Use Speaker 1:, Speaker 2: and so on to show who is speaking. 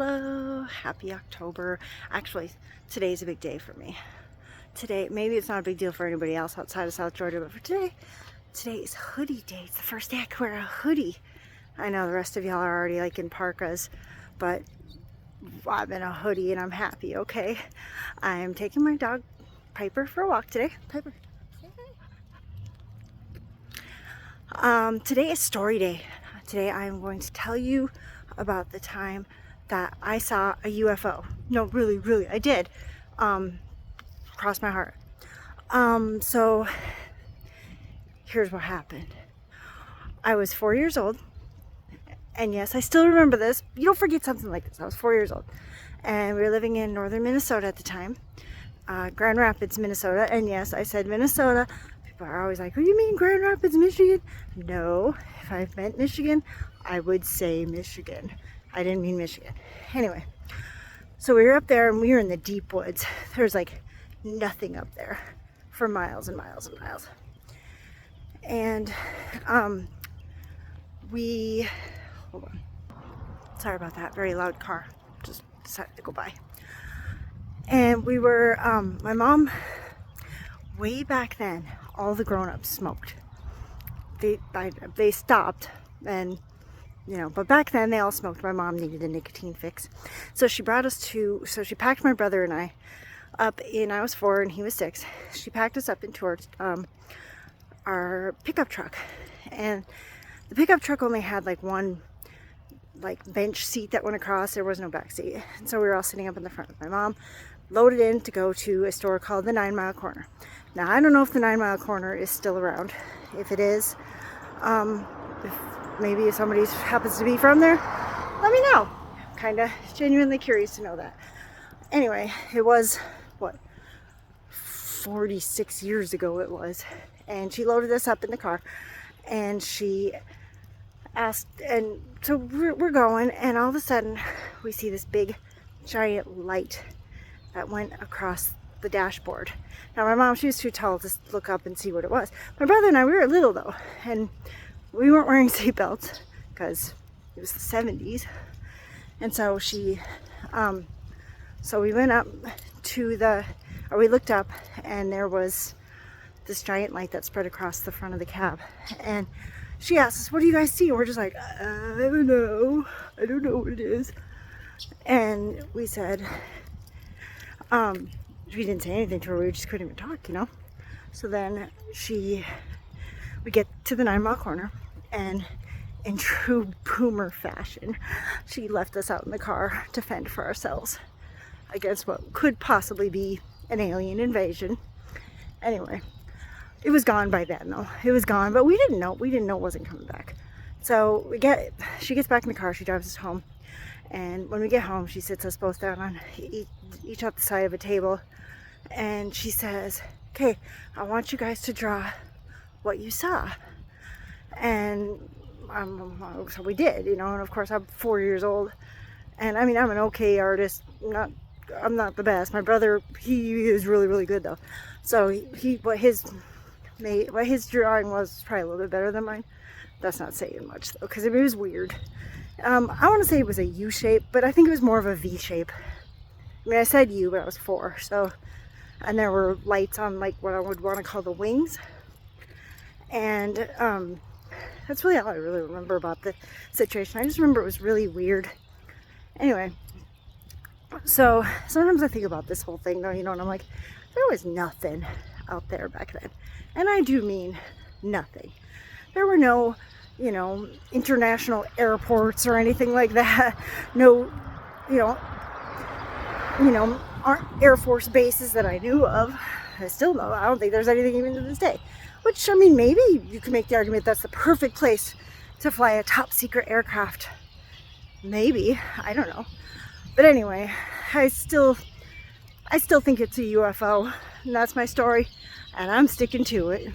Speaker 1: Hello, happy October. Actually, today's a big day for me. Today, maybe it's not a big deal for anybody else outside of South Georgia, but for today is hoodie day. It's the first day I can wear a hoodie. I know the rest of y'all are already like in parkas, but I'm in a hoodie and I'm happy, okay? I'm taking my dog Piper for a walk today. Piper. Today is story day. Today I'm going to tell you about the time that I saw a UFO. No, really, I did. Crossed my heart. So here's what happened. I was 4 years old, and yes, I still remember this. You don't forget something like this. I was 4 years old, and we were living in northern Minnesota at the time, Grand Rapids, Minnesota. And yes, I said Minnesota. People are always like, "What do you mean Grand Rapids, Michigan?" No, if I meant Michigan, I would say Michigan. I didn't mean Michigan. Anyway, so we were up there and we were in the deep woods. There's like nothing up there for miles and miles and miles. And hold on. Sorry about that. Very loud car. Just decided to go by. And we were, my mom, way back then, all the grown-ups smoked. They stopped, and you know, but back then they all smoked. My mom needed a nicotine fix, so she packed my brother and I up in, I was 4 and he was 6. She packed us up into our pickup truck, and the pickup truck only had like one bench seat that went across. There was no back seat, and so we were all sitting up in the front with my mom, loaded in to go to a store called the 9 Mile Corner. Now I don't know if the 9 Mile Corner is still around. If it is, if somebody happens to be from there, let me know. Kind of genuinely curious to know that. Anyway, it was, what, 46 years ago it was. And she loaded us up in the car. And she asked, and so we're going, and all of a sudden we see this big, giant light that went across the dashboard. Now my mom, she was too tall to look up and see what it was. My brother and I, we were little though, and we weren't wearing seatbelts because it was the 70s. And so so we went up to we looked up, and there was this giant light that spread across the front of the cab. And she asked us, "What do you guys see?" And we're just like, I don't know what it is. And we said, we didn't say anything to her. We just couldn't even talk, you know. So then we get to the 9 Mile Corner, and in true boomer fashion, she left us out in the car to fend for ourselves against what could possibly be an alien invasion. Anyway, it was gone by then though. It was gone, but we didn't know it wasn't coming back. So she gets back in the car, she drives us home, and when we get home, she sits us both down on each at the side of a table, and she says, "Okay, I want you guys to draw what you saw." And so we did, you know. And of course, I'm 4 years old, and I mean, I'm an okay artist. I'm not the best. My brother, he is really good though. So what his drawing was probably a little bit better than mine. That's not saying much though, because it was weird. I want to say it was a U shape, but I think it was more of a V shape. I mean, I said U, but I was 4, so, and there were lights on like what I would want to call the wings. And that's really all I really remember about the situation. I just remember it was really weird. Anyway, so sometimes I think about this whole thing though, you know, and I'm like, there was nothing out there back then. And I do mean nothing. There were no, you know, international airports or anything like that. No, you know, aren't Air Force bases that I knew of. I still know. I don't think there's anything even to this day. Which, I mean, maybe you can make the argument that's the perfect place to fly a top secret aircraft. Maybe. I don't know. But anyway, I still think it's a UFO. And that's my story. And I'm sticking to it.